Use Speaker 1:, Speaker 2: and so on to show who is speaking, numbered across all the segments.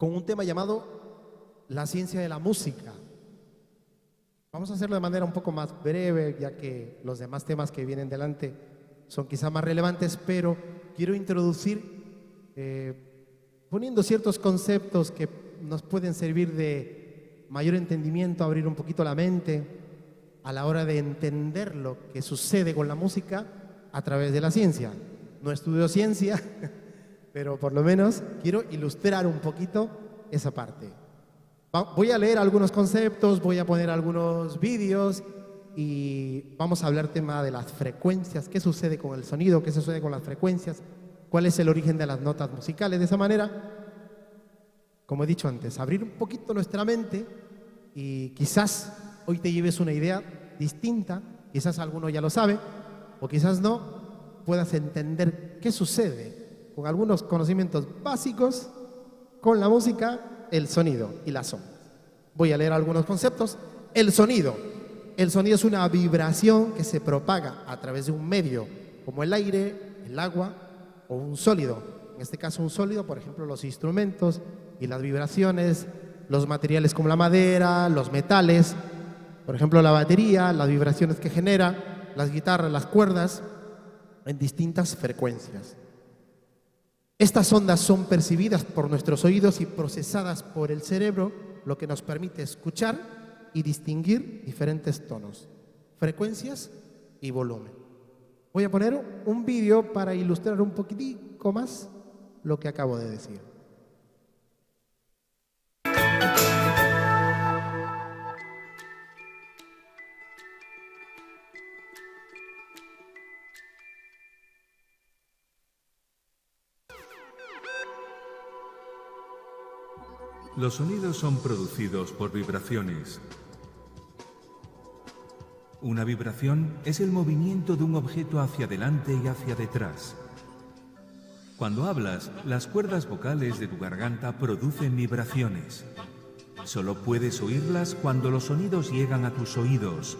Speaker 1: con un tema llamado la ciencia de la música. Vamos a hacerlo de manera un poco más breve, ya que los demás temas que vienen delante son quizá más relevantes, pero quiero introducir poniendo ciertos conceptos que nos pueden servir de mayor entendimiento, abrir un poquito la mente a la hora de entender lo que sucede con la música a través de la ciencia. No estudio ciencia, pero por lo menos quiero ilustrar un poquito esa parte. Voy a leer algunos conceptos, voy a poner algunos vídeos y vamos a hablar tema de las frecuencias, qué sucede con el sonido, qué sucede con las frecuencias, cuál es el origen de las notas musicales. De esa manera, como he dicho antes, abrir un poquito nuestra mente y quizás hoy te lleves una idea distinta, quizás alguno ya lo sabe o quizás no, puedas entender qué sucede con algunos conocimientos básicos con la música, el sonido y las ondas. Voy a leer algunos conceptos. El sonido. El sonido es una vibración que se propaga a través de un medio, como el aire, el agua o un sólido. En este caso un sólido, por ejemplo, los instrumentos y las vibraciones, los materiales como la madera, los metales, por ejemplo, la batería, las vibraciones que genera, las guitarras, las cuerdas, en distintas frecuencias. Estas ondas son percibidas por nuestros oídos y procesadas por el cerebro, lo que nos permite escuchar y distinguir diferentes tonos, frecuencias y volumen. Voy a poner un vídeo para ilustrar un poquitico más lo que acabo de decir.
Speaker 2: Los sonidos son producidos por vibraciones. Una vibración es el movimiento de un objeto hacia adelante y hacia detrás. Cuando hablas, las cuerdas vocales de tu garganta producen vibraciones. Solo puedes oírlas cuando los sonidos llegan a tus oídos.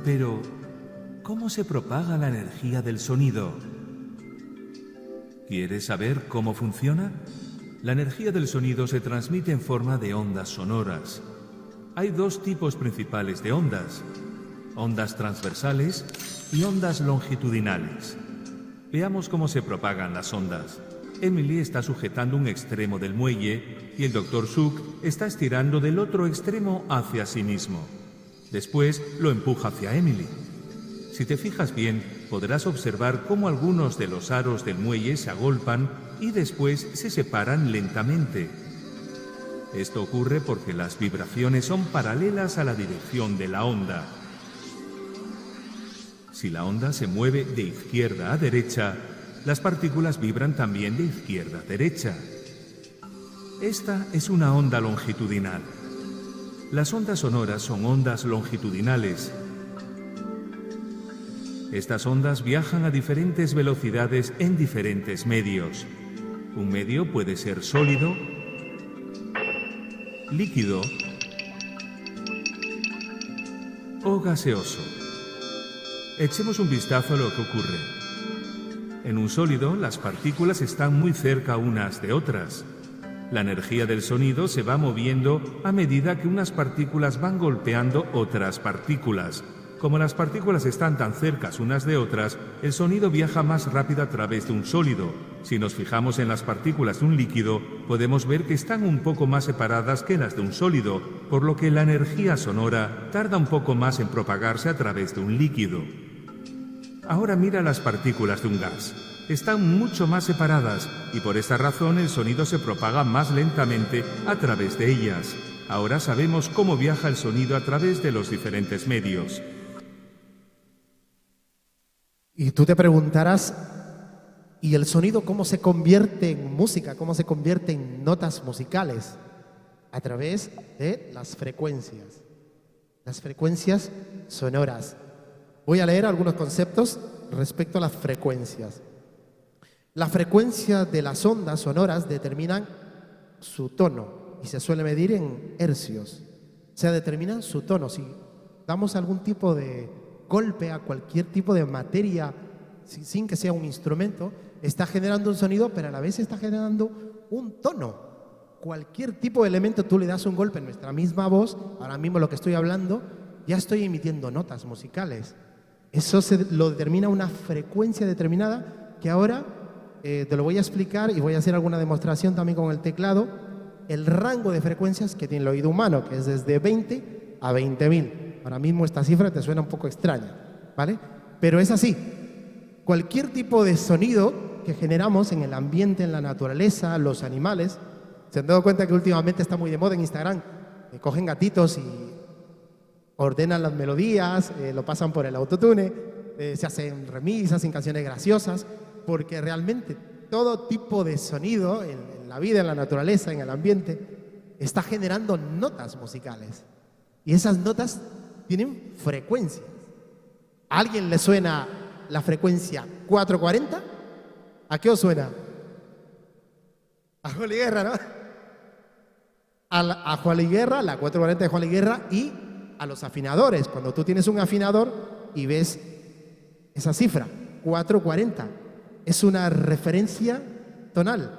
Speaker 2: Pero, ¿cómo se propaga la energía del sonido? ¿Quieres saber cómo funciona? La energía del sonido se transmite en forma de ondas sonoras. Hay dos tipos principales de ondas: ondas transversales y ondas longitudinales. Veamos cómo se propagan las ondas. Emily está sujetando un extremo del muelle y el Dr. Suk está estirando del otro extremo hacia sí mismo. Después lo empuja hacia Emily. Si te fijas bien, podrás observar cómo algunos de los aros del muelle se agolpan y después se separan lentamente. Esto ocurre porque las vibraciones son paralelas a la dirección de la onda. Si la onda se mueve de izquierda a derecha, las partículas vibran también de izquierda a derecha. Esta es una onda longitudinal. Las ondas sonoras son ondas longitudinales. Estas ondas viajan a diferentes velocidades en diferentes medios. Un medio puede ser sólido, líquido o gaseoso. Echemos un vistazo a lo que ocurre. En un sólido, las partículas están muy cerca unas de otras. La energía del sonido se va moviendo a medida que unas partículas van golpeando otras partículas. Como las partículas están tan cercas unas de otras, el sonido viaja más rápido a través de un sólido. Si nos fijamos en las partículas de un líquido, podemos ver que están un poco más separadas que las de un sólido, por lo que la energía sonora tarda un poco más en propagarse a través de un líquido. Ahora mira las partículas de un gas. Están mucho más separadas y por esta razón el sonido se propaga más lentamente a través de ellas. Ahora sabemos cómo viaja el sonido a través de los diferentes medios.
Speaker 1: Y tú te preguntarás, ¿y el sonido cómo se convierte en música? ¿Cómo se convierte en notas musicales? A través de las frecuencias sonoras. Voy a leer algunos conceptos respecto a las frecuencias. La frecuencia de las ondas sonoras determinan su tono y se suele medir en hercios. O sea, determinan su tono. Si damos algún tipo de golpe a cualquier tipo de materia sin que sea un instrumento, está generando un sonido, pero a la vez está generando un tono. Cualquier tipo de elemento tú le das un golpe en nuestra misma voz, ahora mismo lo que estoy hablando, ya estoy emitiendo notas musicales. Eso lo determina una frecuencia determinada que ahora te lo voy a explicar y voy a hacer alguna demostración también con el teclado. El rango de frecuencias que tiene el oído humano, que es desde 20 a 20.000. Ahora mismo esta cifra te suena un poco extraña, ¿vale? Pero es así. Cualquier tipo de sonido que generamos en el ambiente, en la naturaleza, los animales, se han dado cuenta que últimamente está muy de moda en Instagram. Cogen gatitos y ordenan las melodías, lo pasan por el autotune, se hacen remixes, hacen canciones graciosas, porque realmente todo tipo de sonido en la vida, en la naturaleza, en el ambiente, está generando notas musicales. Y esas notas tienen frecuencias. ¿A alguien le suena la frecuencia 440? ¿A qué os suena? A Juan Luis Guerra, ¿no? A Juan Luis Guerra, la 440 de Juan Luis Guerra, y a los afinadores. Cuando tú tienes un afinador y ves esa cifra, 440, es una referencia tonal.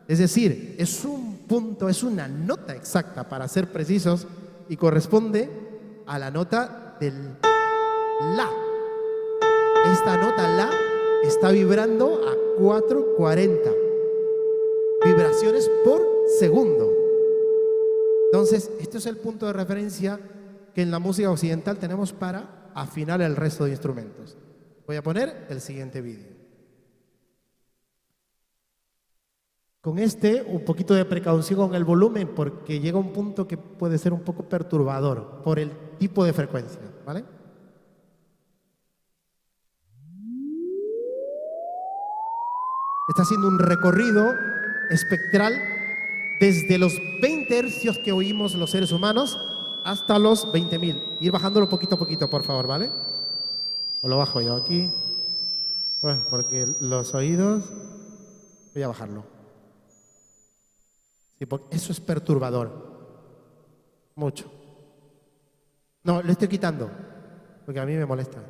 Speaker 1: Es decir, es un punto, es una nota exacta, para ser precisos, y corresponde a la nota del La. Esta nota La está vibrando a 440 vibraciones por segundo. Entonces, este es el punto de referencia que en la música occidental tenemos para afinar el resto de instrumentos. Voy a poner el siguiente vídeo. Con un poquito de precaución con el volumen, porque llega un punto que puede ser un poco perturbador por el tipo de frecuencia, ¿vale? Está haciendo un recorrido espectral desde los 20 hercios que oímos los seres humanos hasta los 20.000. Ir bajándolo poquito a poquito, por favor, ¿vale? O lo bajo yo aquí. Bueno, porque los oídos... Voy a bajarlo. Sí, porque eso es perturbador. Mucho. No, lo estoy quitando, porque a mí me molesta.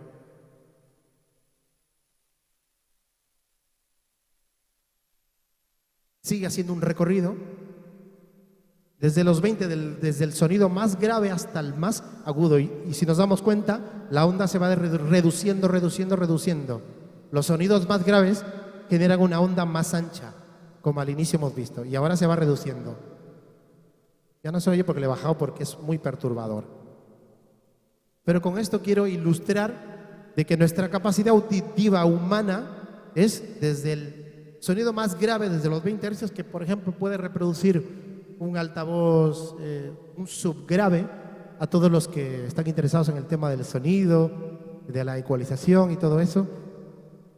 Speaker 1: Sigue haciendo un recorrido desde los 20, desde el sonido más grave hasta el más agudo. Y si nos damos cuenta, la onda se va reduciendo. Los sonidos más graves generan una onda más ancha, como al inicio hemos visto, y ahora se va reduciendo. Ya no se oye porque le he bajado, porque es muy perturbador. Pero con esto quiero ilustrar de que nuestra capacidad auditiva humana es desde el sonido más grave, desde los 20 hercios, que por ejemplo puede reproducir un altavoz, un subgrave, a todos los que están interesados en el tema del sonido, de la ecualización y todo eso.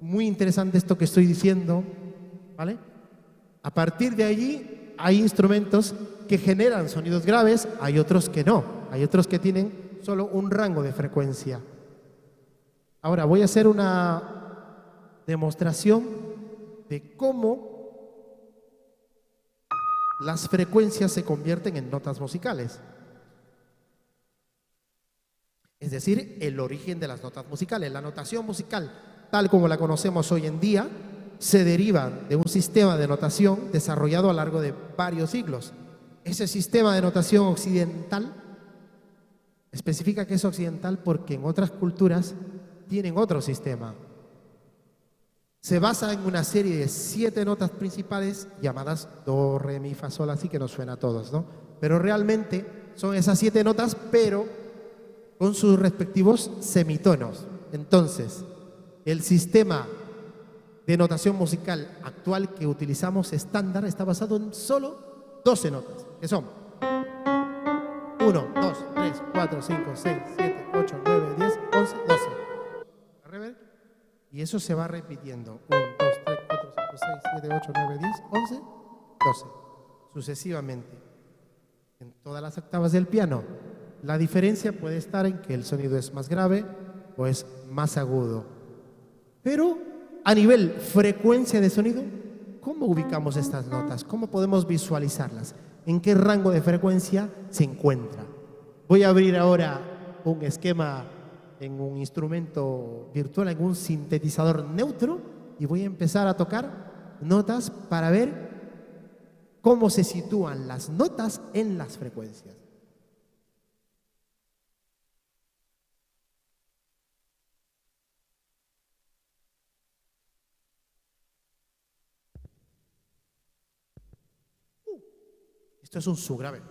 Speaker 1: Muy interesante esto que estoy diciendo, ¿vale? A partir de allí hay instrumentos que generan sonidos graves, hay otros que no, hay otros que tienen solo un rango de frecuencia. Ahora voy a hacer una demostración de cómo las frecuencias se convierten en notas musicales. Es decir, el origen de las notas musicales. La notación musical, tal como la conocemos hoy en día, se deriva de un sistema de notación desarrollado a lo largo de varios siglos. Ese sistema de notación occidental especifica que es occidental porque en otras culturas tienen otro sistema. Se basa en una serie de 7 notas principales llamadas do, re, mi, fa, sol, así que nos suena a todos, ¿no? Pero realmente son esas 7 notas, pero con sus respectivos semitonos. Entonces, el sistema de notación musical actual que utilizamos estándar está basado en solo 12 notas, que son 1, 2, 3, 4, 5, 6, 7, 8, 9, 10, 11, 12. Y eso se va repitiendo. 1, 2, 3, 4, 5, 6, 7, 8, 9, 10, 11, 12. Sucesivamente. En todas las octavas del piano. La diferencia puede estar en que el sonido es más grave o es más agudo. Pero a nivel frecuencia de sonido, ¿cómo ubicamos estas notas? ¿Cómo podemos visualizarlas? ¿En qué rango de frecuencia se encuentra? Voy a abrir ahora un esquema en un instrumento virtual, en un sintetizador neutro, y voy a empezar a tocar notas para ver cómo se sitúan las notas en las frecuencias. Esto es un subgrave.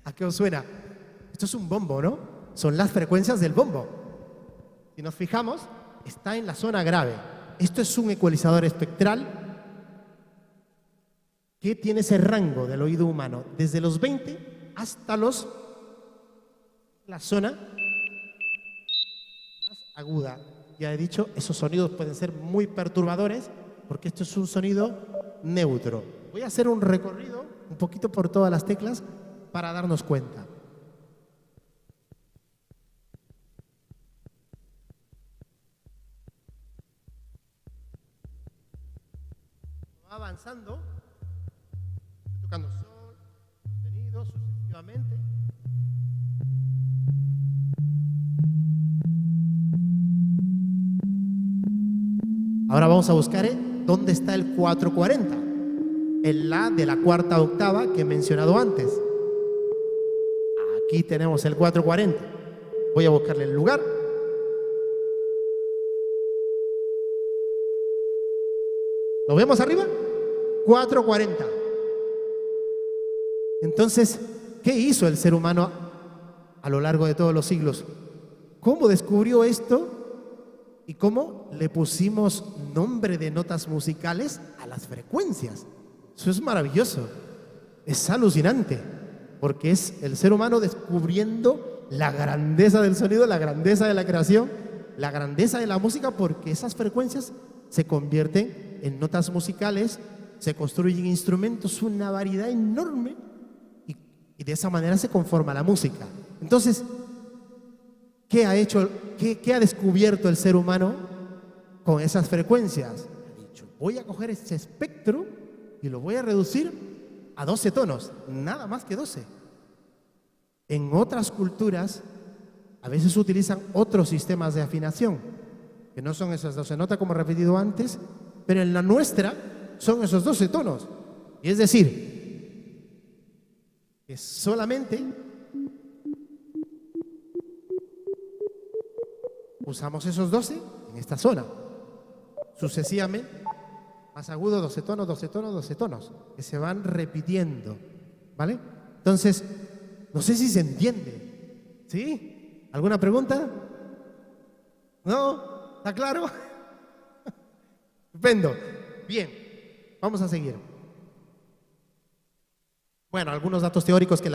Speaker 1: ¿A qué os suena? Esto es un bombo, ¿no? Son las frecuencias del bombo. Si nos fijamos, está en la zona grave. Esto es un ecualizador espectral que tiene ese rango del oído humano, desde los 20 hasta la zona más aguda. Ya he dicho, esos sonidos pueden ser muy perturbadores porque esto es un sonido neutro. Voy a hacer un recorrido un poquito por todas las teclas para darnos cuenta. Va avanzando, tocando sol, sostenido, sucesivamente. Ahora vamos a buscar dónde está el 440, el La de la cuarta octava que he mencionado antes. Aquí tenemos el 440. Voy a buscarle el lugar. ¿Lo vemos arriba? 440. Entonces, ¿qué hizo el ser humano a lo largo de todos los siglos? ¿Cómo descubrió esto? ¿Y cómo le pusimos nombre de notas musicales a las frecuencias? Eso es maravilloso. Es alucinante. Porque es el ser humano descubriendo la grandeza del sonido, la grandeza de la creación, la grandeza de la música, porque esas frecuencias se convierten en notas musicales, se construyen instrumentos, una variedad enorme, y de esa manera se conforma la música. Entonces, ¿qué ha hecho, qué ha descubierto el ser humano con esas frecuencias? Ha dicho, voy a coger ese espectro y lo voy a reducir a 12 tonos, nada más que 12. En otras culturas, a veces utilizan otros sistemas de afinación, que no son esas 12 notas como he repetido antes, pero en la nuestra son esos 12 tonos. Y es decir, que solamente usamos esos 12 en esta zona. Sucesivamente, más agudo, 12 tonos, 12 tonos, 12 tonos, que se van repitiendo, ¿vale? Entonces, no sé si se entiende, ¿sí? ¿Alguna pregunta? ¿No? ¿Está claro? Estupendo. Bien, vamos a seguir. Bueno, algunos datos teóricos que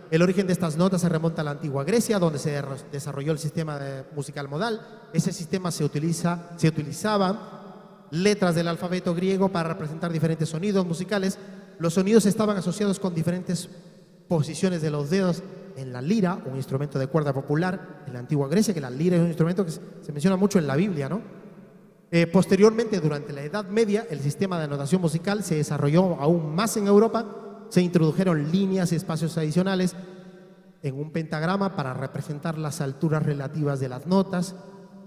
Speaker 1: el origen de estas notas se remonta a la antigua Grecia, donde se desarrolló el sistema musical modal. Ese sistema se utilizaba letras del alfabeto griego para representar diferentes sonidos musicales. Los sonidos estaban asociados con diferentes posiciones de los dedos en la lira, un instrumento de cuerda popular en la antigua Grecia, que la lira es un instrumento que se menciona mucho en la Biblia, ¿no? Posteriormente, durante la Edad Media, el sistema de notación musical se desarrolló aún más en Europa. Se introdujeron líneas y espacios adicionales en un pentagrama para representar las alturas relativas de las notas,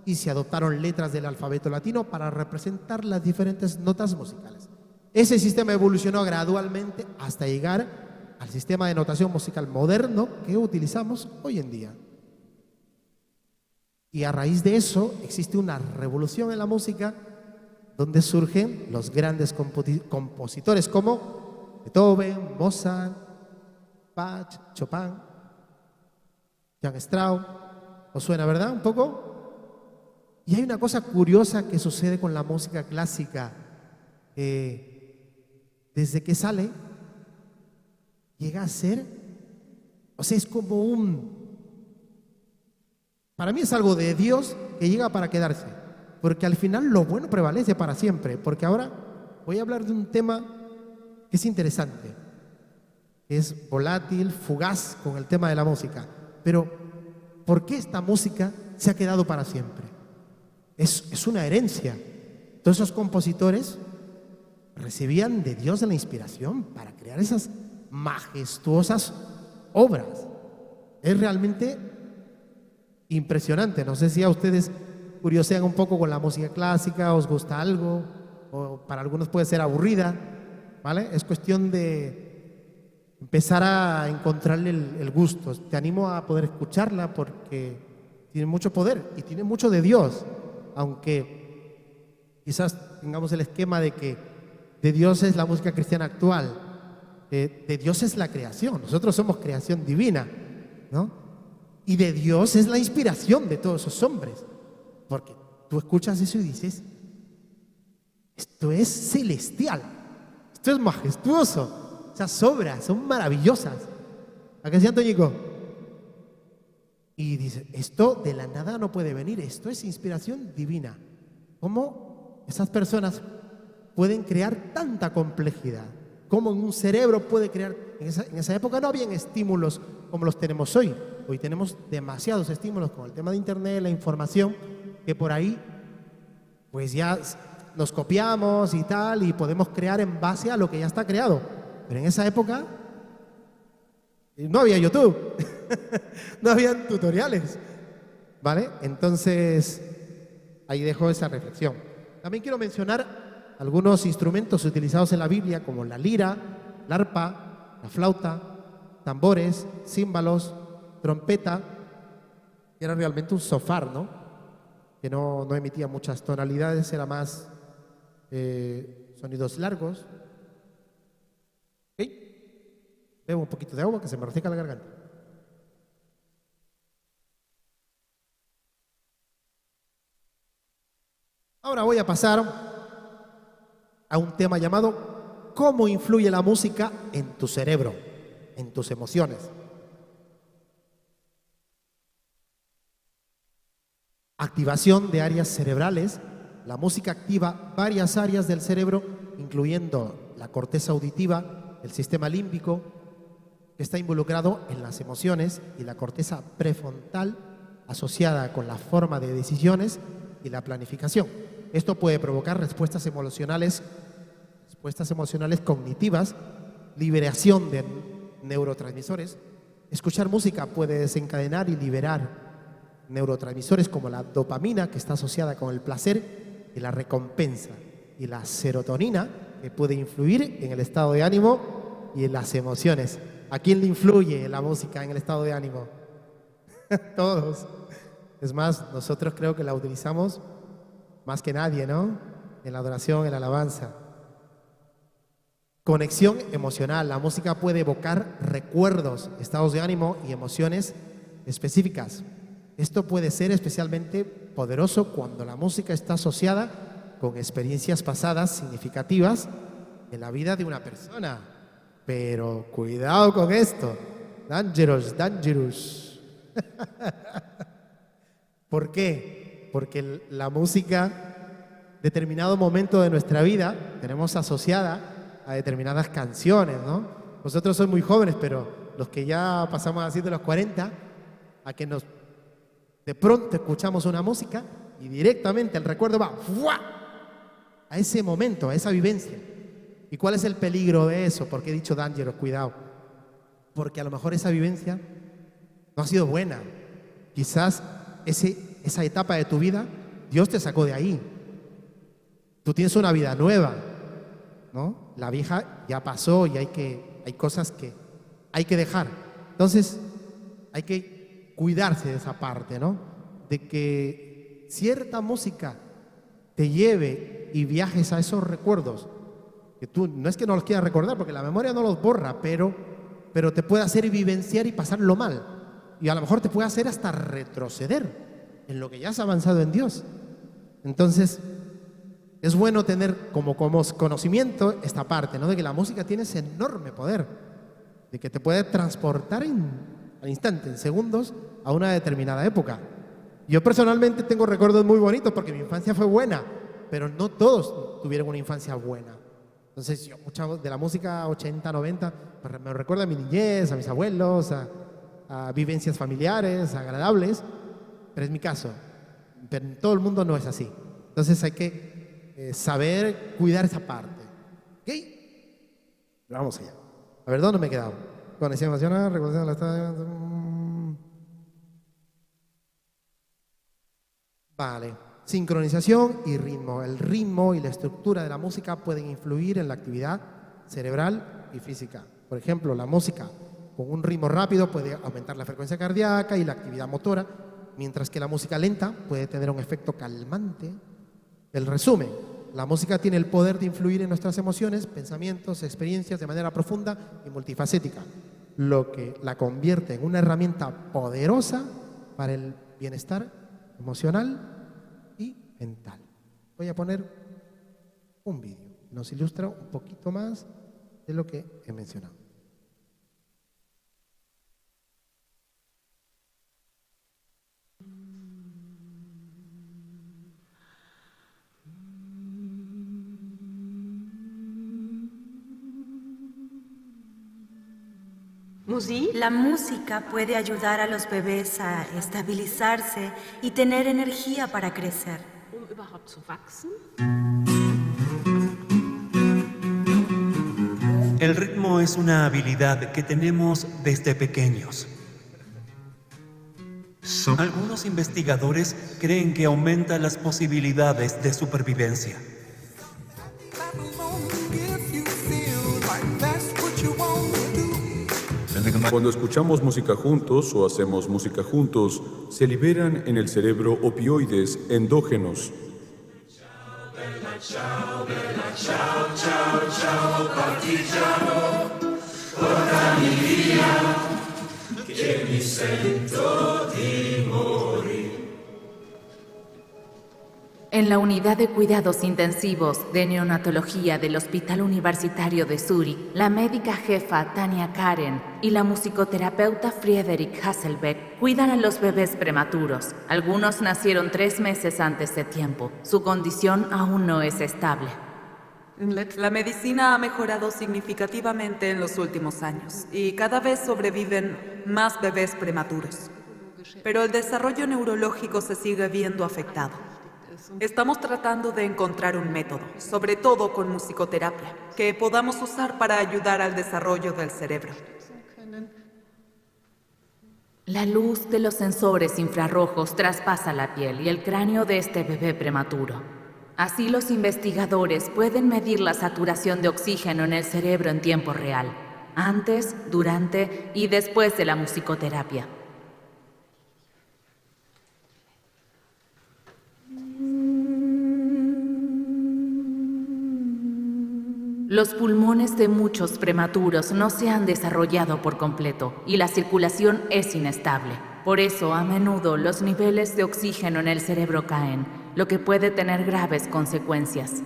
Speaker 1: y se adoptaron letras del alfabeto latino para representar las diferentes notas musicales. Ese sistema evolucionó gradualmente hasta llegar al sistema de notación musical moderno que utilizamos hoy en día. Y a raíz de eso existe una revolución en la música donde surgen los grandes compositores como Beethoven, Mozart, Bach, Chopin, Johann Strauss. ¿Os suena, verdad? Un poco. Y hay una cosa curiosa que sucede con la música clásica. Desde que sale, llega a ser, o sea, es como para mí es algo de Dios que llega para quedarse, porque al final lo bueno prevalece para siempre. Porque ahora voy a hablar de un tema que es interesante, que es volátil, fugaz con el tema de la música. Pero, ¿por qué esta música se ha quedado para siempre? Es una herencia. Todos esos compositores recibían de Dios la inspiración para crear esas majestuosas obras. Es realmente impresionante. No sé si a ustedes curiosean un poco con la música clásica, os gusta algo, o para algunos puede ser aburrida, ¿vale? Es cuestión de empezar a encontrarle el gusto. Te animo a poder escucharla porque tiene mucho poder y tiene mucho de Dios, aunque quizás tengamos el esquema de que de Dios es la música cristiana actual, de Dios es la creación, nosotros somos creación divina, ¿no? Y de Dios es la inspiración de todos esos hombres, porque tú escuchas eso y dices, esto es celestial, esto es majestuoso, esas obras son maravillosas. ¿A qué sí, Antoñico? Y dice, esto de la nada no puede venir, esto es inspiración divina. ¿Cómo esas personas pueden crear tanta complejidad? ¿Cómo en un cerebro puede crear? En esa época no habían estímulos como los tenemos hoy. Hoy tenemos demasiados estímulos con el tema de internet, la información, que por ahí pues ya nos copiamos y tal, y podemos crear en base a lo que ya está creado. Pero en esa época no había YouTube, no habían tutoriales, ¿vale? Entonces, ahí dejo esa reflexión. También quiero mencionar algunos instrumentos utilizados en la Biblia, como la lira, la arpa, la flauta, tambores, címbalos, trompeta, que era realmente un sofar, ¿no? Que no emitía muchas tonalidades, era más sonidos largos. ¿Ok? Bebo un poquito de agua que se me reseca la garganta. Ahora voy a pasar a un tema llamado ¿cómo influye la música en tu cerebro, en tus emociones? Activación de áreas cerebrales. La música activa varias áreas del cerebro, incluyendo la corteza auditiva, el sistema límbico, que está involucrado en las emociones, y la corteza prefrontal, asociada con la forma de decisiones y la planificación. Esto puede provocar respuestas emocionales cognitivas, liberación de neurotransmisores. Escuchar música puede desencadenar y liberar neurotransmisores como la dopamina, que está asociada con el placer y la recompensa, y la serotonina, que puede influir en el estado de ánimo y en las emociones. ¿A quién le influye la música en el estado de ánimo? Todos. Es más, nosotros creo que la utilizamos más que nadie, ¿no? En la adoración, en la alabanza. Conexión emocional. La música puede evocar recuerdos, estados de ánimo y emociones específicas. Esto puede ser especialmente poderoso cuando la música está asociada con experiencias pasadas significativas en la vida de una persona. Pero cuidado con esto. Dangerous, dangerous. ¿Por qué? Porque la música, determinado momento de nuestra vida, tenemos asociada a determinadas canciones, ¿no? Nosotros somos muy jóvenes, pero los que ya pasamos así de los 40, a que de pronto escuchamos una música y directamente el recuerdo va ¡fua! A ese momento, a esa vivencia. ¿Y cuál es el peligro de eso? Porque he dicho dangerous, cuidado. Porque a lo mejor esa vivencia no ha sido buena. Quizás esa etapa de tu vida, Dios te sacó de ahí. Tú tienes una vida nueva, ¿no? La vieja ya pasó y hay cosas que hay que dejar. Entonces, hay que cuidarse de esa parte, ¿no? De que cierta música te lleve y viajes a esos recuerdos, que tú no es que no los quieras recordar, porque la memoria no los borra, pero te puede hacer vivenciar y pasarlo mal. Y a lo mejor te puede hacer hasta retroceder en lo que ya has avanzado en Dios. Entonces, es bueno tener como conocimiento esta parte, ¿no? De que la música tiene ese enorme poder, de que te puede transportar al instante, en segundos, a una determinada época. Yo personalmente tengo recuerdos muy bonitos porque mi infancia fue buena, pero no todos tuvieron una infancia buena. Entonces, yo mucha de la música 80, 90, pues me recuerda a mi niñez, a mis abuelos, a vivencias familiares, agradables, pero es mi caso. Pero en todo el mundo no es así. Entonces hay que saber cuidar esa parte. ¿Ok? Vamos allá. A ver, ¿dónde me he quedado? Conexión emocional, reconocimiento de la estado. Vale. Sincronización y ritmo. El ritmo y la estructura de la música pueden influir en la actividad cerebral y física. Por ejemplo, la música con un ritmo rápido puede aumentar la frecuencia cardíaca y la actividad motora, mientras que la música lenta puede tener un efecto calmante. El resumen: la música tiene el poder de influir en nuestras emociones, pensamientos, experiencias de manera profunda y multifacética, lo que la convierte en una herramienta poderosa para el bienestar emocional y mental. Voy a poner un vídeo que nos ilustra un poquito más de lo que he mencionado.
Speaker 3: La música puede ayudar a los bebés a estabilizarse y tener energía para crecer.
Speaker 4: El ritmo es una habilidad que tenemos desde pequeños. Algunos investigadores creen que aumenta las posibilidades de supervivencia.
Speaker 5: Cuando escuchamos música juntos o hacemos música juntos, se liberan en el cerebro opioides endógenos.
Speaker 6: En la unidad de cuidados intensivos de neonatología del Hospital Universitario de Zúrich, la médica jefa Tania Karen y la musicoterapeuta Friederike Hasselbeck cuidan a los bebés prematuros. Algunos nacieron 3 meses antes de tiempo. Su condición aún no es estable.
Speaker 7: La medicina ha mejorado significativamente en los últimos años y cada vez sobreviven más bebés prematuros. Pero el desarrollo neurológico se sigue viendo afectado. Estamos tratando de encontrar un método, sobre todo con musicoterapia, que podamos usar para ayudar al desarrollo del cerebro.
Speaker 6: La luz de los sensores infrarrojos traspasa la piel y el cráneo de este bebé prematuro. Así los investigadores pueden medir la saturación de oxígeno en el cerebro en tiempo real, antes, durante y después de la musicoterapia. Los pulmones de muchos prematuros no se han desarrollado por completo y la circulación es inestable. Por eso, a menudo, los niveles de oxígeno en el cerebro caen, lo que puede tener graves consecuencias.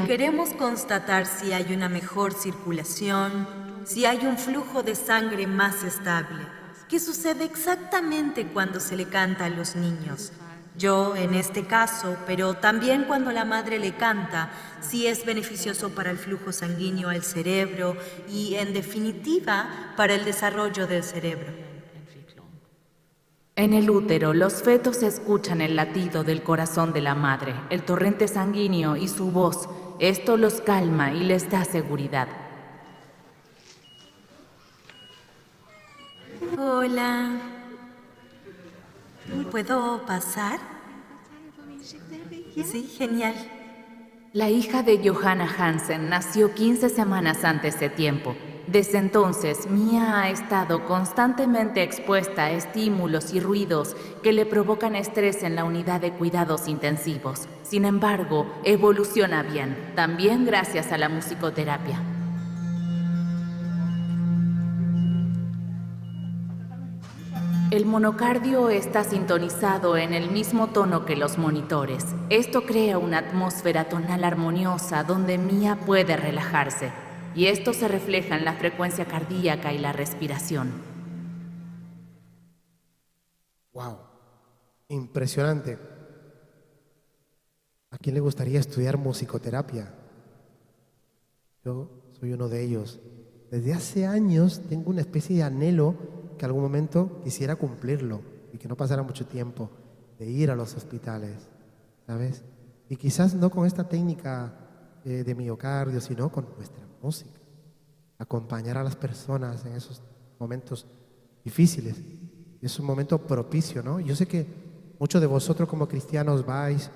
Speaker 3: Queremos constatar si hay una mejor circulación, si hay un flujo de sangre más estable. ¿Qué sucede exactamente cuando se le canta a los niños? Yo, en este caso, pero también cuando la madre le canta, si es beneficioso para el flujo sanguíneo al cerebro y, en definitiva, para el desarrollo del cerebro.
Speaker 6: En el útero, los fetos escuchan el latido del corazón de la madre, el torrente sanguíneo y su voz. Esto los calma y les da seguridad.
Speaker 3: Hola. ¿Puedo pasar? Sí, genial.
Speaker 6: La hija de Johanna Hansen nació 15 semanas antes de tiempo. Desde entonces, Mia ha estado constantemente expuesta a estímulos y ruidos que le provocan estrés en la unidad de cuidados intensivos. Sin embargo, evoluciona bien, también gracias a la musicoterapia. El monocardio está sintonizado en el mismo tono que los monitores. Esto crea una atmósfera tonal armoniosa donde Mia puede relajarse, y esto se refleja en la frecuencia cardíaca y la respiración.
Speaker 1: ¡Wow! Impresionante. ¿A quién le gustaría estudiar musicoterapia? Yo soy uno de ellos. Desde hace años tengo una especie de anhelo que algún momento quisiera cumplirlo y que no pasara mucho tiempo de ir a los hospitales, ¿sabes? Y quizás no con esta técnica de miocardio, sino con nuestra música. Acompañar a las personas en esos momentos difíciles. Es un momento propicio, ¿no? Yo sé que muchos de vosotros como cristianos vais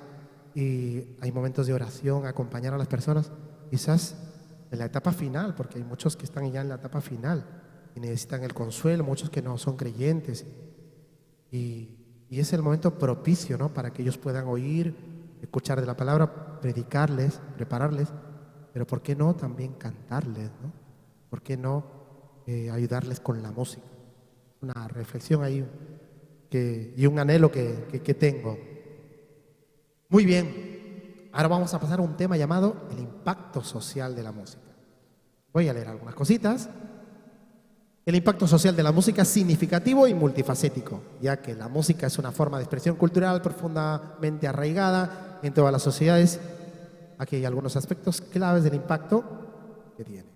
Speaker 1: y hay momentos de oración, acompañar a las personas, quizás en la etapa final, porque hay muchos que están ya en la etapa final y necesitan el consuelo, muchos que no son creyentes. Y es el momento propicio, ¿no? Para que ellos puedan oír, escuchar de la palabra, predicarles, prepararles, pero ¿por qué no también cantarles, ¿no? ¿Por qué no ayudarles con la música? Una reflexión ahí y un anhelo que tengo. Muy bien, ahora vamos a pasar a un tema llamado el impacto social de la música. Voy a leer algunas cositas. El impacto social de la música es significativo y multifacético, ya que la música es una forma de expresión cultural profundamente arraigada en todas las sociedades. Aquí hay algunos aspectos claves del impacto que tiene.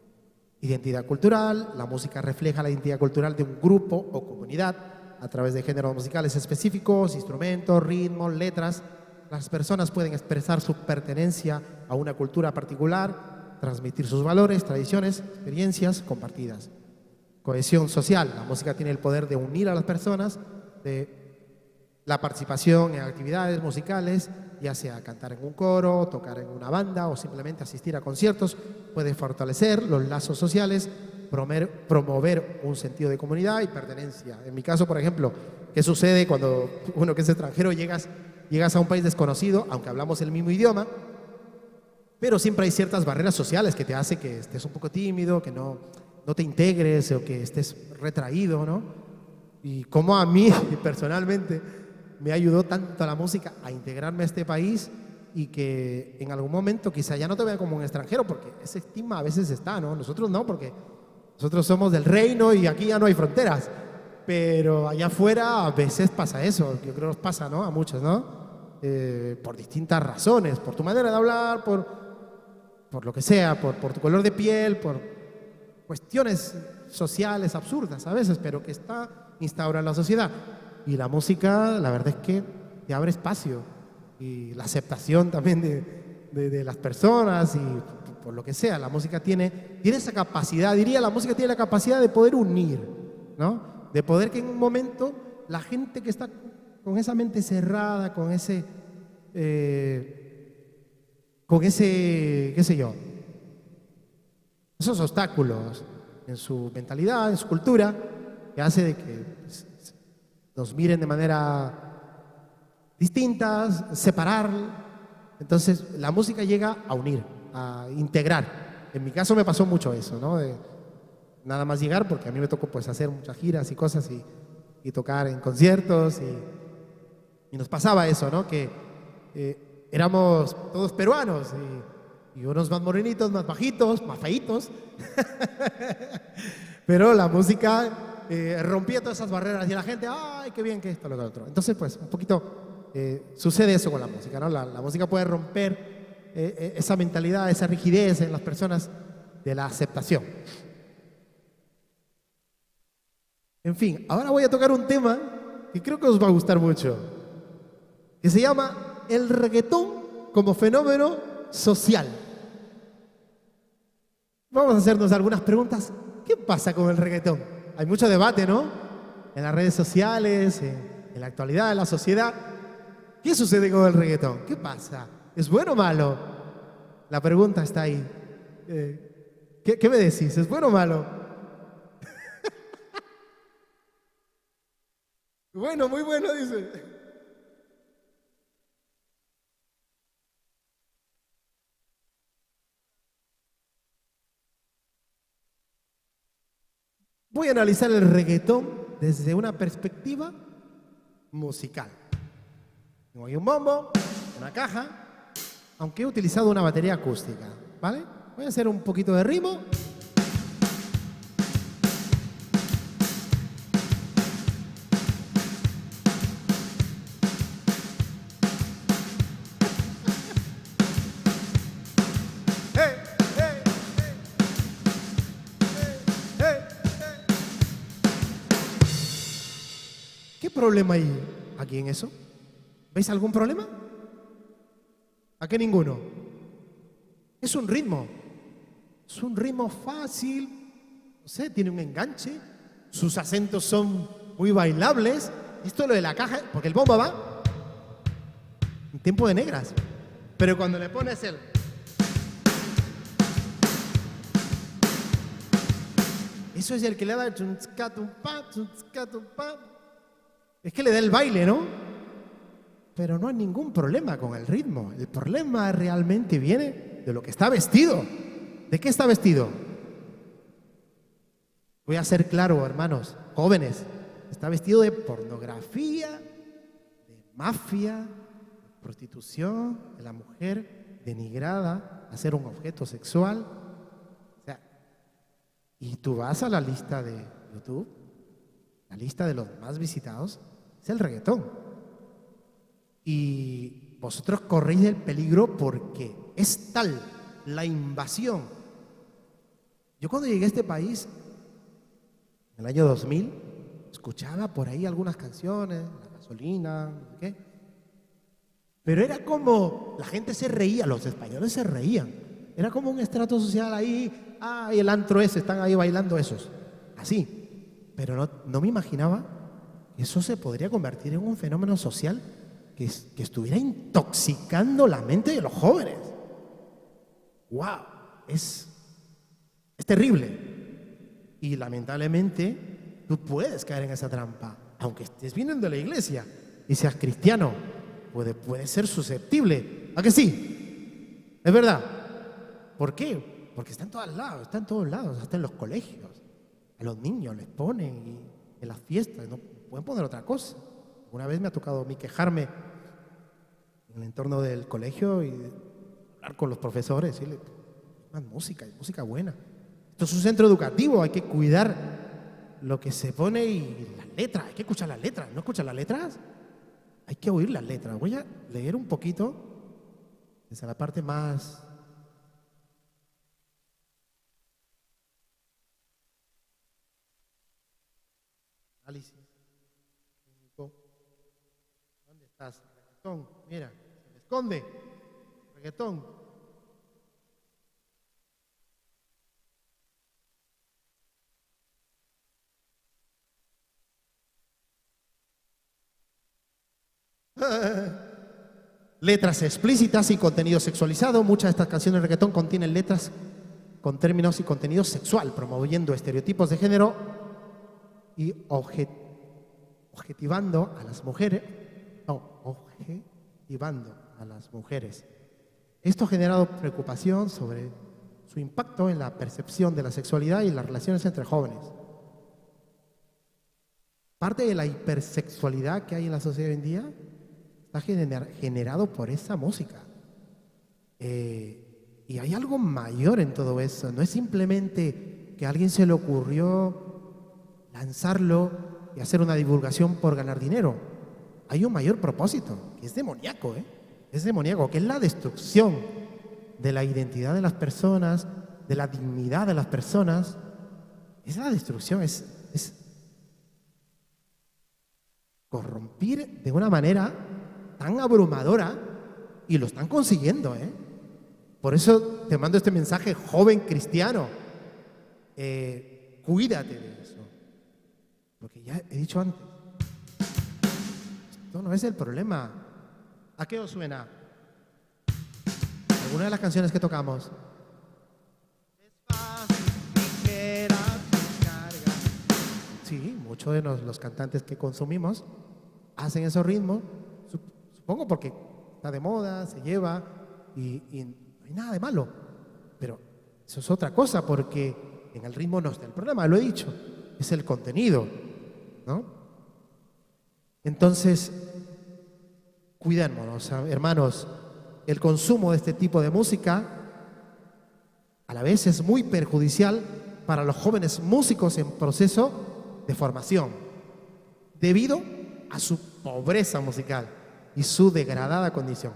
Speaker 1: Identidad cultural. La música refleja la identidad cultural de un grupo o comunidad a través de géneros musicales específicos, instrumentos, ritmos, letras. Las personas pueden expresar su pertenencia a una cultura particular, transmitir sus valores, tradiciones, experiencias compartidas. Cohesión social. La música tiene el poder de unir a las personas, de la participación en actividades musicales, ya sea cantar en un coro, tocar en una banda o simplemente asistir a conciertos, puede fortalecer los lazos sociales, promover un sentido de comunidad y pertenencia. En mi caso, por ejemplo, ¿qué sucede cuando uno que es extranjero llegas a un país desconocido, aunque hablamos el mismo idioma, pero siempre hay ciertas barreras sociales que te hace que estés un poco tímido, que no te integres o que estés retraído, ¿no? Y como a mí personalmente me ayudó tanto la música a integrarme a este país y que en algún momento quizá ya no te vean como un extranjero, porque ese estigma a veces está, ¿no? Nosotros no, porque nosotros somos del reino y aquí ya no hay fronteras, pero allá afuera a veces pasa eso, yo creo que nos pasa, ¿no? A muchos, ¿no? Por distintas razones, por tu manera de hablar, por lo que sea, por tu color de piel, por cuestiones sociales absurdas a veces, pero que está instaurada en la sociedad. Y la música, la verdad es que te abre espacio y la aceptación también de las personas y por lo que sea. La música tiene esa capacidad, la música tiene la capacidad de poder unir, ¿no? De poder que en un momento la gente que está con esa mente cerrada, con ese, qué sé yo, esos obstáculos en su mentalidad, en su cultura, que hace de que nos miren de manera distinta, separar. Entonces la música llega a unir, a integrar. En mi caso me pasó mucho eso, ¿no? De nada más llegar, porque a mí me tocó pues hacer muchas giras y cosas y tocar en conciertos y nos pasaba eso, ¿no? Que éramos todos peruanos y unos más morenitos, más bajitos, más feitos. Pero la música rompía todas esas barreras y la gente, ¡ay, qué bien que esto, lo que otro! Entonces, pues, un poquito sucede eso con la música, ¿no? La música puede romper esa mentalidad, esa rigidez en las personas de la aceptación. En fin, ahora voy a tocar un tema que creo que os va a gustar mucho, que se llama el reggaetón como fenómeno social. Vamos a hacernos algunas preguntas. ¿Qué pasa con el reggaetón? Hay mucho debate, ¿no? En las redes sociales, en la actualidad, en la sociedad. ¿Qué sucede con el reggaetón? ¿Qué pasa? ¿Es bueno o malo? La pregunta está ahí. ¿Qué me decís? ¿Es bueno o malo? Bueno, muy bueno, dice. Voy a analizar el reggaetón desde una perspectiva musical. Tengo ahí un bombo, una caja, aunque he utilizado una batería acústica, ¿vale? Voy a hacer un poquito de ritmo. ¿Qué problema hay aquí en eso? ¿Veis algún problema? ¿A qué ninguno? Es un ritmo. Es un ritmo fácil, no sé, tiene un enganche, sus acentos son muy bailables. Esto es lo de la caja, porque el bombo va en tiempo de negras. Pero cuando le pones el... Eso es el que le da el chuntzca, tumpa, chuntzca, tumpa. Es que le da el baile, ¿no? Pero no hay ningún problema con el ritmo. El problema realmente viene de lo que está vestido. ¿De qué está vestido? Voy a ser claro, hermanos, jóvenes. Está vestido de pornografía, de mafia, de prostitución, de la mujer denigrada a ser un objeto sexual. O sea, y tú vas a la lista de YouTube, la lista de los más visitados, es el reggaetón. Y vosotros corréis el peligro porque es tal la invasión. Yo cuando llegué a este país, en el año 2000, escuchaba por ahí algunas canciones, La Gasolina, no sé qué. Pero era como, la gente se reía, los españoles se reían. Era como un estrato social ahí, y el antro ese, están ahí bailando esos. Así. Pero no me imaginaba que eso se podría convertir en un fenómeno social que estuviera intoxicando la mente de los jóvenes. ¡Wow! Es terrible. Y lamentablemente tú puedes caer en esa trampa. Aunque estés viniendo de la iglesia y seas cristiano, puede ser susceptible. ¿A que sí? ¿Es verdad? ¿Por qué? Porque está en todos lados, hasta en los colegios. A los niños les ponen y en las fiestas, no pueden poner otra cosa. Una vez me ha tocado a mí quejarme en el entorno del colegio y hablar con los profesores, decirle, más música, música buena. Esto es un centro educativo, hay que cuidar lo que se pone y las letras, hay que escuchar las letras. ¿No escuchas las letras? Hay que oír las letras. Voy a leer un poquito desde la parte más... Análisis. ¿Dónde estás? Reggaetón, mira, se me esconde. Reggaetón. Letras explícitas y contenido sexualizado. Muchas de estas canciones de reggaetón contienen letras con términos y contenido sexual, promoviendo estereotipos de género y objetivando a las mujeres. Esto ha generado preocupación sobre su impacto en la percepción de la sexualidad y las relaciones entre jóvenes. Parte de la hipersexualidad que hay en la sociedad hoy en día está generado por esa música. Y hay algo mayor en todo eso. No es simplemente que a alguien se le ocurrió lanzarlo y hacer una divulgación por ganar dinero. Hay un mayor propósito, que es demoníaco, Es demoníaco, que es la destrucción de la identidad de las personas, de la dignidad de las personas. Es la destrucción, es corrompir de una manera tan abrumadora, y lo están consiguiendo, Por eso te mando este mensaje, joven cristiano. Cuídate de eso. Porque ya he dicho antes, esto no es el problema. ¿A qué os suena? ¿Alguna de las canciones que tocamos? Es fácil, ligera tu carga. Sí, muchos de los cantantes que consumimos hacen esos ritmos. Supongo porque está de moda, se lleva y no hay nada de malo. Pero eso es otra cosa, porque en el ritmo no está el problema, lo he dicho, es el contenido, ¿no? Entonces, cuidémonos, hermanos. El consumo de este tipo de música a la vez es muy perjudicial para los jóvenes músicos en proceso de formación, debido a su pobreza musical y su degradada condición.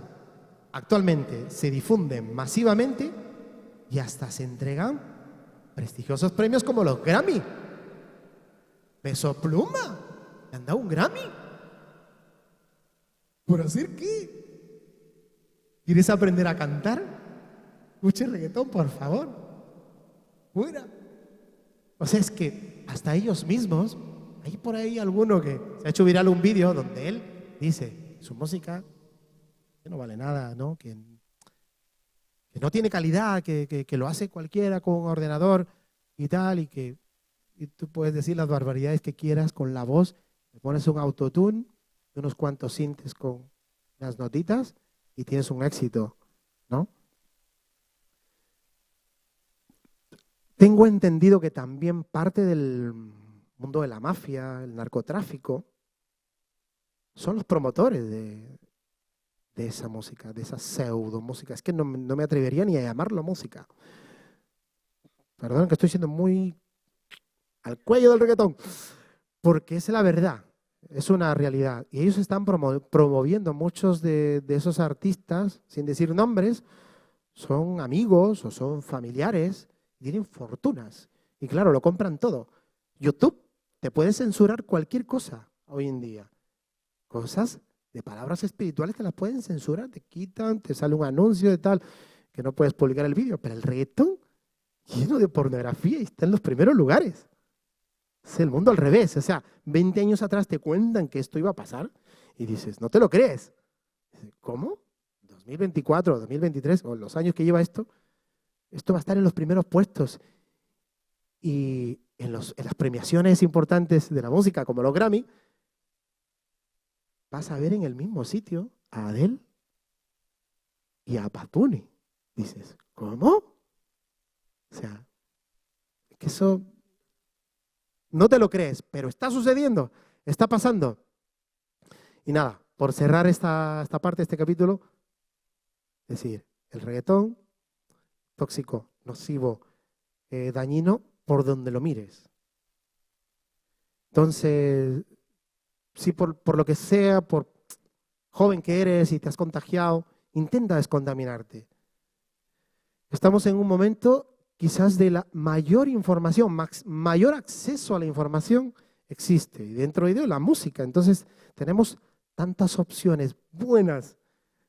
Speaker 1: Actualmente se difunden masivamente y hasta se entregan prestigiosos premios como los Grammy. Peso Pluma, ¿le han dado un Grammy? ¿Por hacer qué? ¿Quieres aprender a cantar? escuche reggaetón, por favor. Fuera. O sea, es que hasta ellos mismos, hay por ahí alguno que se ha hecho viral un vídeo donde él dice, su música que no vale nada, ¿no? Que no tiene calidad, que lo hace cualquiera con un ordenador y tal, y tú puedes decir las barbaridades que quieras con la voz, le pones un autotune, unos cuantos sintes con las notitas y tienes un éxito, ¿no? Tengo entendido que también parte del mundo de la mafia, el narcotráfico, son los promotores de esa música, de esa pseudo música. Es que no me atrevería ni a llamarlo música. Perdón que estoy siendo muy al cuello del reggaetón, porque es la verdad, es una realidad. Y ellos están promoviendo muchos de esos artistas, sin decir nombres, son amigos o son familiares, tienen fortunas. Y claro, lo compran todo. YouTube te puede censurar cualquier cosa hoy en día. Cosas de palabras espirituales te las pueden censurar, te quitan, te sale un anuncio de tal, que no puedes publicar el vídeo. Pero el reggaetón, lleno de pornografía, y está en los primeros lugares. Es el mundo al revés. O sea, 20 años atrás te cuentan que esto iba a pasar y dices, no te lo crees. ¿Cómo? 2024, 2023, o los años que lleva esto va a estar en los primeros puestos. Y en las premiaciones importantes de la música, como los Grammy, vas a ver en el mismo sitio a Adele y a Bad Bunny. Dices, ¿cómo? O sea, que eso no te lo crees, pero está sucediendo, está pasando. Y nada, por cerrar esta parte, este capítulo, es decir, el reggaetón, tóxico, nocivo, dañino, por donde lo mires. Entonces, si por lo que sea, por joven que eres y te has contagiado, intenta descontaminarte. Estamos en un momento quizás de la mayor información, mayor acceso a la información existe, y dentro de ello la música. Entonces tenemos tantas opciones buenas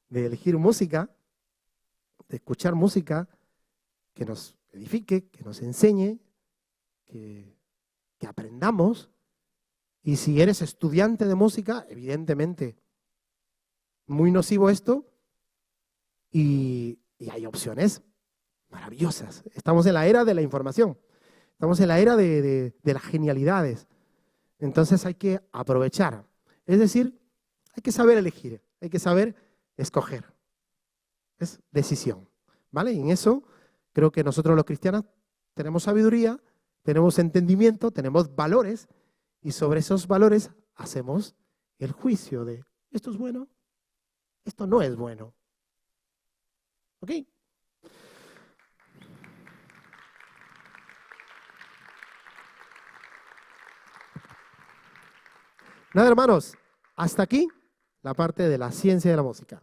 Speaker 1: de elegir música, de escuchar música que nos edifique, que nos enseñe, que aprendamos. Y si eres estudiante de música, evidentemente, muy nocivo esto, y hay opciones maravillosas. Estamos en la era de la información, estamos en la era de las genialidades. Entonces hay que aprovechar. Es decir, hay que saber elegir, hay que saber escoger. Es decisión, ¿vale? Y en eso creo que nosotros los cristianos tenemos sabiduría, tenemos entendimiento, tenemos valores, y sobre esos valores hacemos el juicio de esto es bueno, esto no es bueno. ¿Ok? Nada, hermanos, hasta aquí la parte de la ciencia de la música.